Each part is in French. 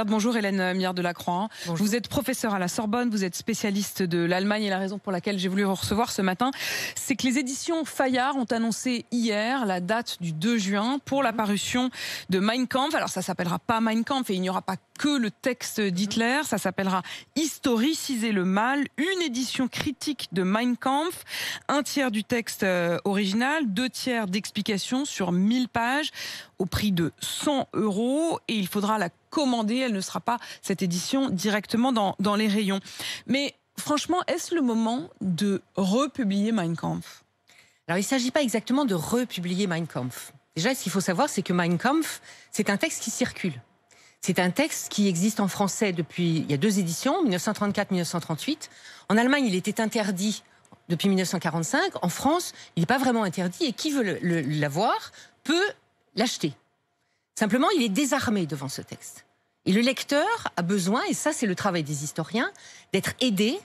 Bonjour Hélène Miard de Lacroix. Bonjour. Vous êtes professeure à la Sorbonne, vous êtes spécialiste de l'Allemagne et la raison pour laquelle j'ai voulu vous recevoir ce matin, c'est que les éditions Fayard ont annoncé hier la date du 2 juin pour la parution de Mein Kampf. Alors ça s'appellera pas Mein Kampf et il n'y aura pas que le texte d'Hitler, ça s'appellera Historiciser le mal, une édition critique de Mein Kampf, un tiers du texte original, 2 tiers d'explications sur 1000 pages au prix de 100 € et il faudra la commander, elle ne sera pas, cette édition, directement dans les rayons. Mais franchement, est-ce le moment de republier Mein Kampf? Alors, il ne s'agit pas exactement de republier Mein Kampf. Déjà, ce qu'il faut savoir, c'est que Mein Kampf, c'est un texte qui circule. C'est un texte qui existe en français depuis, il y a 2 éditions, 1934-1938. En Allemagne, il était interdit depuis 1945. En France, il n'est pas vraiment interdit et qui veut l'avoir peut l'acheter. Simplement, il est désarmé devant ce texte. Et le lecteur a besoin, et ça c'est le travail des historiens, d'être aidé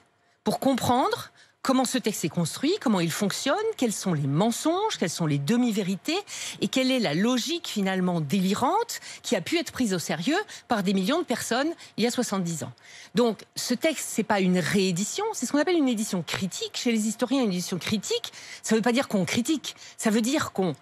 pour comprendre comment ce texte est construit, comment il fonctionne, quels sont les mensonges, quelles sont les demi-vérités, et quelle est la logique finalement délirante qui a pu être prise au sérieux par des millions de personnes il y a 70 ans. Donc ce texte, c'est pas une réédition, c'est ce qu'on appelle une édition critique. Chez les historiens, une édition critique, ça ne veut pas dire qu'on critique, ça veut dire qu'on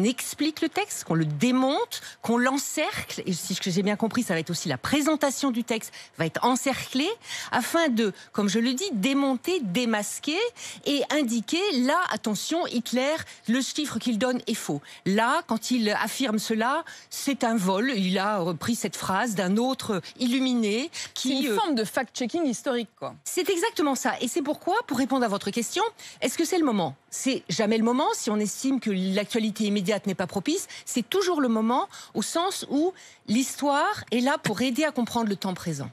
explique le texte, qu'on le démonte, qu'on l'encercle, et si j'ai bien compris, ça va être aussi la présentation du texte, va être encerclée, afin de, comme je le dis, démonter, démasquer et indiquer, là, attention, Hitler, le chiffre qu'il donne est faux. Là, quand il affirme cela, c'est un vol, il a repris cette phrase d'un autre illuminé qui... C'est une forme de fact-checking historique, quoi. C'est exactement ça, et c'est pourquoi, pour répondre à votre question, est-ce que c'est le moment ? C'est jamais le moment, si on estime que l'actualité immédiate n'est pas propice, c'est toujours le moment au sens où l'histoire est là pour aider à comprendre le temps présent.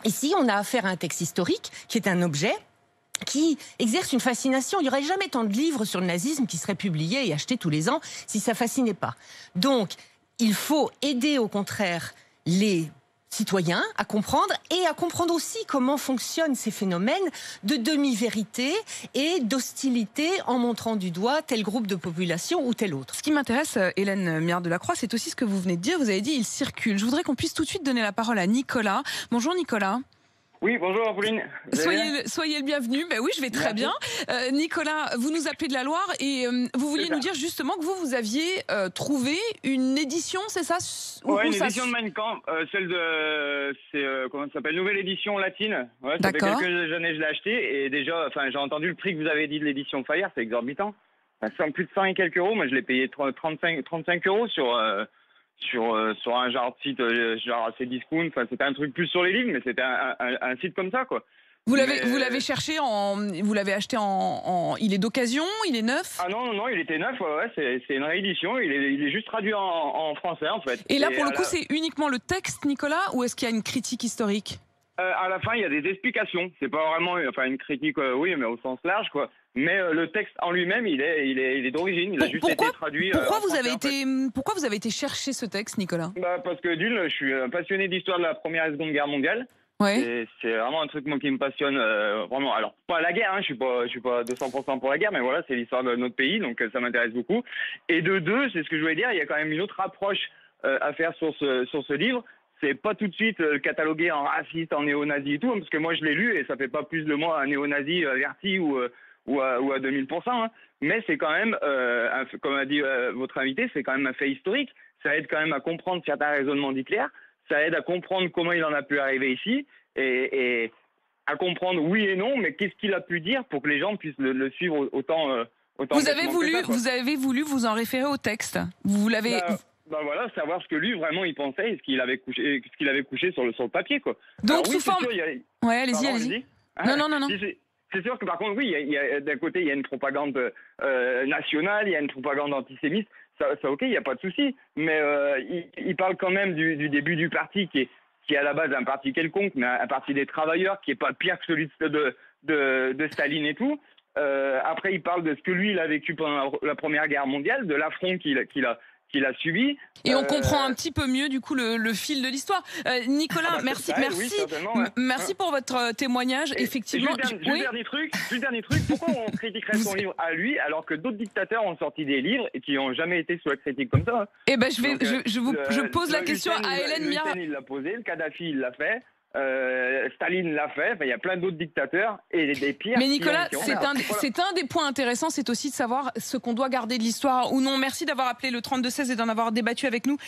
Ici, on a affaire à un texte historique qui est un objet qui exerce une fascination. Il n'y aurait jamais tant de livres sur le nazisme qui seraient publiés et achetés tous les ans si ça fascinait pas. Donc, il faut aider au contraire les citoyens à comprendre et à comprendre aussi comment fonctionnent ces phénomènes de demi-vérité et d'hostilité en montrant du doigt tel groupe de population ou tel autre. Ce qui m'intéresse, Hélène Miard de Lacroix, c'est aussi ce que vous venez de dire. Vous avez dit il circule. Je voudrais qu'on puisse tout de suite donner la parole à Nicolas. Bonjour Nicolas. Oui, bonjour Apolline. Soyez le bienvenu. Ben oui, je vais très bien. Nicolas, vous nous appelez de la Loire et vous vouliez nous dire justement que vous aviez trouvé une édition, c'est ça? Oui, une édition de Mein Kampf, celle de, comment ça s'appelle, nouvelle édition latine. Ouais, ça fait quelques années que je l'ai acheté et déjà, enfin, j'ai entendu le prix que vous avez dit de l'édition Fayard, c'est exorbitant. Enfin, plus de 100 et quelques euros. Moi, je l'ai payé 35 € sur un genre de site genre assez discount. Enfin, c'était un truc plus sur les livres, mais c'était un site comme ça, quoi. Vous l'avez cherché vous l'avez acheté il est d'occasion, il est neuf? Ah non, il était neuf, ouais, c'est une réédition, il est juste traduit en français, en fait. Et là, pour le coup, c'est uniquement le texte, Nicolas, ou est-ce qu'il y a une critique historique? À la fin, il y a des explications. C'est pas vraiment, enfin, une critique, oui, mais au sens large, quoi. Mais le texte en lui-même, il est d'origine. Il a juste été traduit. Pourquoi vous avez été chercher ce texte, Nicolas? Parce que d'une, je suis passionné d'histoire de la Première et Seconde Guerre mondiale. Ouais. C'est vraiment un truc moi qui me passionne vraiment. Alors pas la guerre, hein, je suis pas 200% pour la guerre, mais voilà, c'est l'histoire de notre pays, donc ça m'intéresse beaucoup. Et de deux, c'est ce que je voulais dire, il y a quand même une autre approche à faire sur ce livre. C'est pas tout de suite catalogué en raciste, en néo-nazi et tout, parce que moi je l'ai lu et ça fait pas plus de moi un néo-nazi averti ou à 2000%. Hein. Mais c'est quand même, comme a dit votre invité, c'est quand même un fait historique. Ça aide quand même à comprendre certains raisonnements d'Hitler. Ça aide à comprendre comment il en a pu arriver ici et à comprendre oui et non, mais qu'est-ce qu'il a pu dire pour que les gens puissent le suivre autant. Vous avez voulu vous en référer au texte. Vous l'avez. Voilà, savoir ce que lui vraiment il pensait et ce qu'il avait couché sur le papier, quoi. Donc oui, sous forme. Ouais, allez-y. Non. C'est sûr que par contre, oui, d'un côté il y a une propagande nationale, il y a une propagande antisémite. Ça ok, il n'y a pas de souci. Mais il parle quand même du début du parti qui est à la base un parti quelconque, mais un parti des travailleurs qui est pas pire que celui de Staline et tout. Après, il parle de ce que lui il a vécu pendant la Première Guerre mondiale, de l'affront qu'il qu'il a subi. Et on comprend un petit peu mieux du coup le fil de l'histoire. Nicolas, merci pour votre témoignage. Effectivement, juste dernier truc, pourquoi on critiquerait son livre à lui alors que d'autres dictateurs ont sorti des livres et qui n'ont jamais été sous la critique comme ça? Eh ben je pose la question à Hélène Mira. Il l'a posé, le Kadhafi il l'a fait. Staline l'a fait, il y a plein d'autres dictateurs et des pires. Mais Nicolas, c'est un des points intéressants, c'est aussi de savoir ce qu'on doit garder de l'histoire ou non. Merci d'avoir appelé le 32-16 et d'en avoir débattu avec nous.